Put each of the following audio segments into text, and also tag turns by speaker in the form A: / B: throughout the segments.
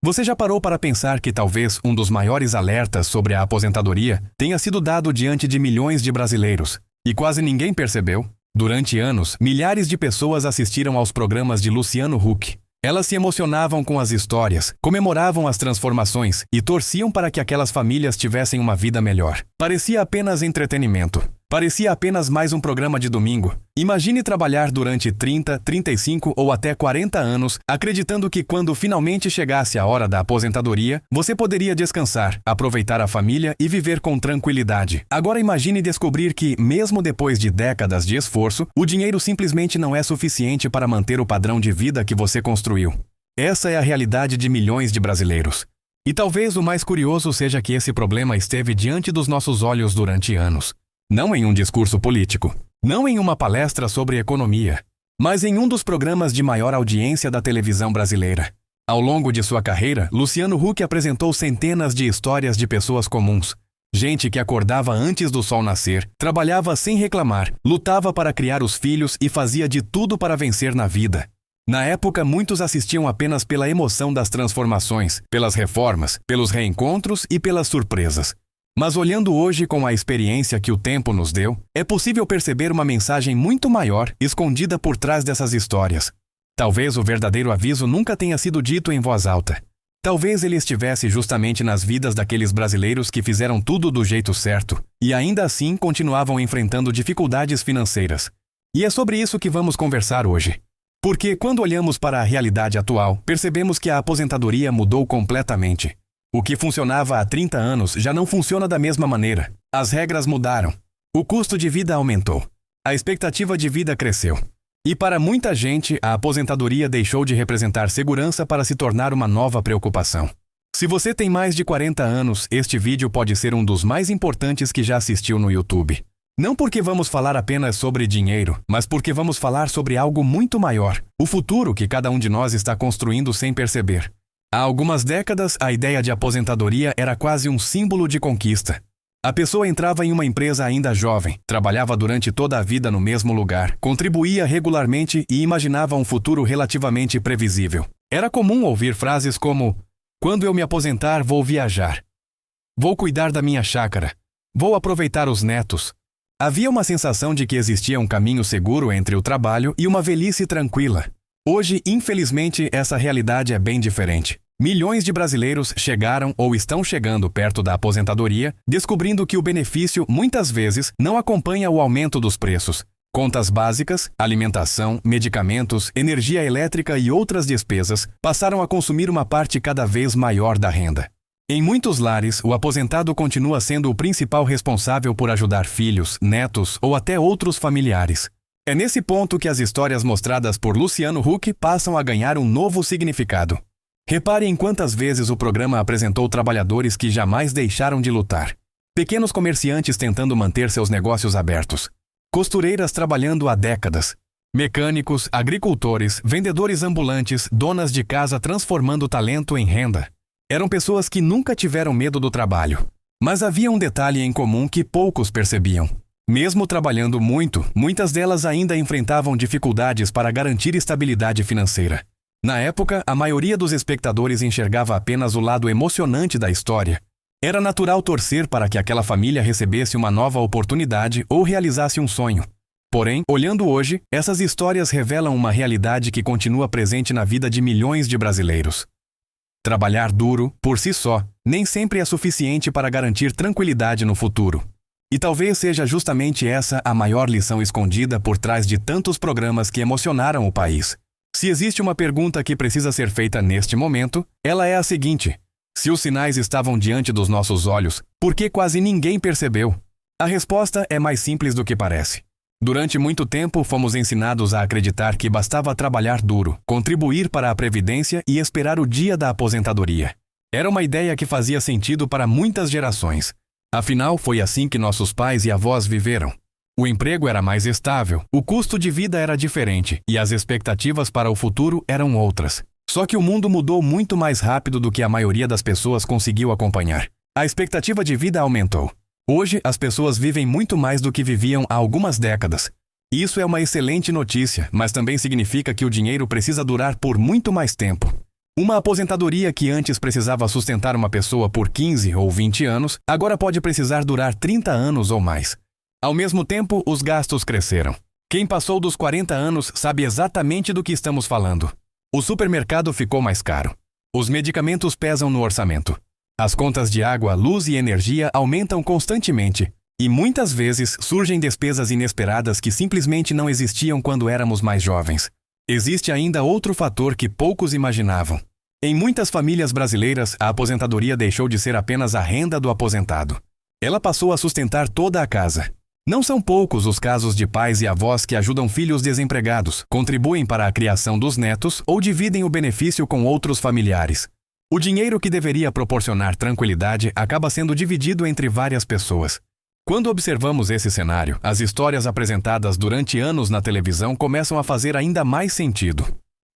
A: Você já parou para pensar que talvez um dos maiores alertas sobre a aposentadoria tenha sido dado diante de milhões de brasileiros, e quase ninguém percebeu? Durante anos, milhares de pessoas assistiram aos programas de Luciano Huck. Elas se emocionavam com as histórias, comemoravam as transformações e torciam para que aquelas famílias tivessem uma vida melhor. Parecia apenas entretenimento. Parecia apenas mais um programa de domingo. Imagine trabalhar durante 30, 35 ou até 40 anos, acreditando que quando finalmente chegasse a hora da aposentadoria, você poderia descansar, aproveitar a família e viver com tranquilidade. Agora imagine descobrir que, mesmo depois de décadas de esforço, o dinheiro simplesmente não é suficiente para manter o padrão de vida que você construiu. Essa é a realidade de milhões de brasileiros. E talvez o mais curioso seja que esse problema esteve diante dos nossos olhos durante anos. Não em um discurso político, não em uma palestra sobre economia, mas em um dos programas de maior audiência da televisão brasileira. Ao longo de sua carreira, Luciano Huck apresentou centenas de histórias de pessoas comuns. Gente que acordava antes do sol nascer, trabalhava sem reclamar, lutava para criar os filhos e fazia de tudo para vencer na vida. Na época, muitos assistiam apenas pela emoção das transformações, pelas reformas, pelos reencontros e pelas surpresas. Mas olhando hoje com a experiência que o tempo nos deu, é possível perceber uma mensagem muito maior escondida por trás dessas histórias. Talvez o verdadeiro aviso nunca tenha sido dito em voz alta. Talvez ele estivesse justamente nas vidas daqueles brasileiros que fizeram tudo do jeito certo e ainda assim continuavam enfrentando dificuldades financeiras. E é sobre isso que vamos conversar hoje. Porque quando olhamos para a realidade atual, percebemos que a aposentadoria mudou completamente. O que funcionava há 30 anos já não funciona da mesma maneira. As regras mudaram. O custo de vida aumentou. A expectativa de vida cresceu. E para muita gente, a aposentadoria deixou de representar segurança para se tornar uma nova preocupação. Se você tem mais de 40 anos, este vídeo pode ser um dos mais importantes que já assistiu no YouTube. Não porque vamos falar apenas sobre dinheiro, mas porque vamos falar sobre algo muito maior, o futuro que cada um de nós está construindo sem perceber. Há algumas décadas, a ideia de aposentadoria era quase um símbolo de conquista. A pessoa entrava em uma empresa ainda jovem, trabalhava durante toda a vida no mesmo lugar, contribuía regularmente e imaginava um futuro relativamente previsível. Era comum ouvir frases como: "Quando eu me aposentar, vou viajar. Vou cuidar da minha chácara. Vou aproveitar os netos." Havia uma sensação de que existia um caminho seguro entre o trabalho e uma velhice tranquila. Hoje, infelizmente, essa realidade é bem diferente. Milhões de brasileiros chegaram ou estão chegando perto da aposentadoria, descobrindo que o benefício, muitas vezes, não acompanha o aumento dos preços. Contas básicas, alimentação, medicamentos, energia elétrica e outras despesas passaram a consumir uma parte cada vez maior da renda. Em muitos lares, o aposentado continua sendo o principal responsável por ajudar filhos, netos ou até outros familiares. É nesse ponto que as histórias mostradas por Luciano Huck passam a ganhar um novo significado. Repare em quantas vezes o programa apresentou trabalhadores que jamais deixaram de lutar. Pequenos comerciantes tentando manter seus negócios abertos. Costureiras trabalhando há décadas. Mecânicos, agricultores, vendedores ambulantes, donas de casa transformando talento em renda. Eram pessoas que nunca tiveram medo do trabalho. Mas havia um detalhe em comum que poucos percebiam. Mesmo trabalhando muito, muitas delas ainda enfrentavam dificuldades para garantir estabilidade financeira. Na época, a maioria dos espectadores enxergava apenas o lado emocionante da história. Era natural torcer para que aquela família recebesse uma nova oportunidade ou realizasse um sonho. Porém, olhando hoje, essas histórias revelam uma realidade que continua presente na vida de milhões de brasileiros. Trabalhar duro, por si só, nem sempre é suficiente para garantir tranquilidade no futuro. E talvez seja justamente essa a maior lição escondida por trás de tantos programas que emocionaram o país. Se existe uma pergunta que precisa ser feita neste momento, ela é a seguinte: se os sinais estavam diante dos nossos olhos, por que quase ninguém percebeu? A resposta é mais simples do que parece. Durante muito tempo, fomos ensinados a acreditar que bastava trabalhar duro, contribuir para a previdência e esperar o dia da aposentadoria. Era uma ideia que fazia sentido para muitas gerações. Afinal, foi assim que nossos pais e avós viveram. O emprego era mais estável, o custo de vida era diferente e as expectativas para o futuro eram outras. Só que o mundo mudou muito mais rápido do que a maioria das pessoas conseguiu acompanhar. A expectativa de vida aumentou. Hoje, as pessoas vivem muito mais do que viviam há algumas décadas. Isso é uma excelente notícia, mas também significa que o dinheiro precisa durar por muito mais tempo. Uma aposentadoria que antes precisava sustentar uma pessoa por 15 ou 20 anos, agora pode precisar durar 30 anos ou mais. Ao mesmo tempo, os gastos cresceram. Quem passou dos 40 anos sabe exatamente do que estamos falando. O supermercado ficou mais caro. Os medicamentos pesam no orçamento. As contas de água, luz e energia aumentam constantemente. E muitas vezes surgem despesas inesperadas que simplesmente não existiam quando éramos mais jovens. Existe ainda outro fator que poucos imaginavam. Em muitas famílias brasileiras, a aposentadoria deixou de ser apenas a renda do aposentado. Ela passou a sustentar toda a casa. Não são poucos os casos de pais e avós que ajudam filhos desempregados, contribuem para a criação dos netos ou dividem o benefício com outros familiares. O dinheiro que deveria proporcionar tranquilidade acaba sendo dividido entre várias pessoas. Quando observamos esse cenário, as histórias apresentadas durante anos na televisão começam a fazer ainda mais sentido.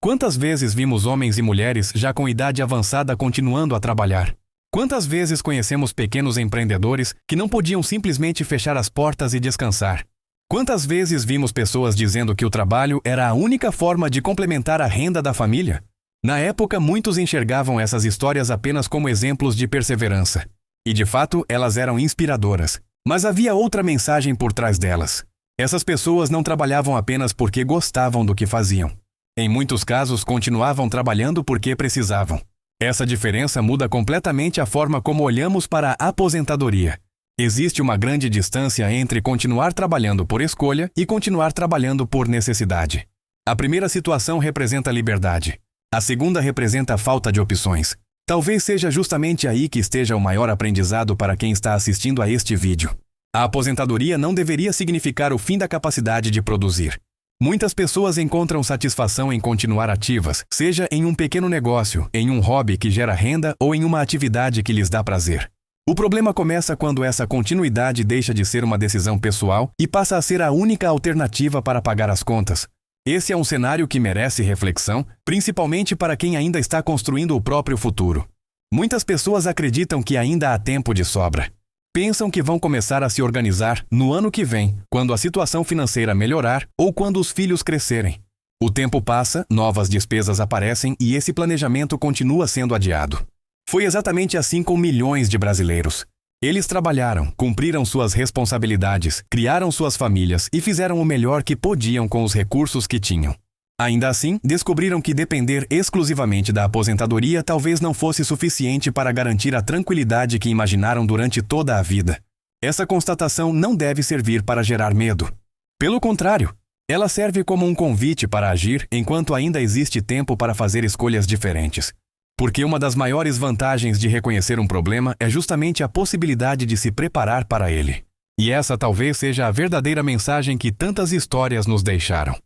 A: Quantas vezes vimos homens e mulheres já com idade avançada continuando a trabalhar? Quantas vezes conhecemos pequenos empreendedores que não podiam simplesmente fechar as portas e descansar? Quantas vezes vimos pessoas dizendo que o trabalho era a única forma de complementar a renda da família? Na época, muitos enxergavam essas histórias apenas como exemplos de perseverança. E de fato, elas eram inspiradoras. Mas havia outra mensagem por trás delas. Essas pessoas não trabalhavam apenas porque gostavam do que faziam. Em muitos casos, continuavam trabalhando porque precisavam. Essa diferença muda completamente a forma como olhamos para a aposentadoria. Existe uma grande distância entre continuar trabalhando por escolha e continuar trabalhando por necessidade. A primeira situação representa liberdade. A segunda representa a falta de opções. Talvez seja justamente aí que esteja o maior aprendizado para quem está assistindo a este vídeo. A aposentadoria não deveria significar o fim da capacidade de produzir. Muitas pessoas encontram satisfação em continuar ativas, seja em um pequeno negócio, em um hobby que gera renda ou em uma atividade que lhes dá prazer. O problema começa quando essa continuidade deixa de ser uma decisão pessoal e passa a ser a única alternativa para pagar as contas. Esse é um cenário que merece reflexão, principalmente para quem ainda está construindo o próprio futuro. Muitas pessoas acreditam que ainda há tempo de sobra. Pensam que vão começar a se organizar no ano que vem, quando a situação financeira melhorar ou quando os filhos crescerem. O tempo passa, novas despesas aparecem e esse planejamento continua sendo adiado. Foi exatamente assim com milhões de brasileiros. Eles trabalharam, cumpriram suas responsabilidades, criaram suas famílias e fizeram o melhor que podiam com os recursos que tinham. Ainda assim, descobriram que depender exclusivamente da aposentadoria talvez não fosse suficiente para garantir a tranquilidade que imaginaram durante toda a vida. Essa constatação não deve servir para gerar medo. Pelo contrário, ela serve como um convite para agir enquanto ainda existe tempo para fazer escolhas diferentes. Porque uma das maiores vantagens de reconhecer um problema é justamente a possibilidade de se preparar para ele. E essa talvez seja a verdadeira mensagem que tantas histórias nos deixaram.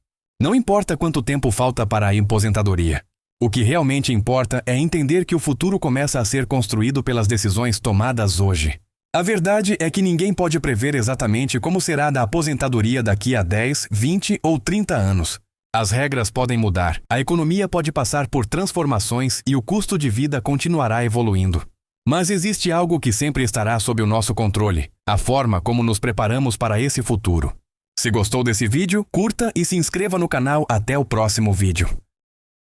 A: Não importa quanto tempo falta para a aposentadoria. O que realmente importa é entender que o futuro começa a ser construído pelas decisões tomadas hoje. A verdade é que ninguém pode prever exatamente como será a aposentadoria daqui a 10, 20 ou 30 anos. As regras podem mudar, a economia pode passar por transformações e o custo de vida continuará evoluindo. Mas existe algo que sempre estará sob o nosso controle: a forma como nos preparamos para esse futuro. Se gostou desse vídeo, curta e se inscreva no canal até o próximo vídeo.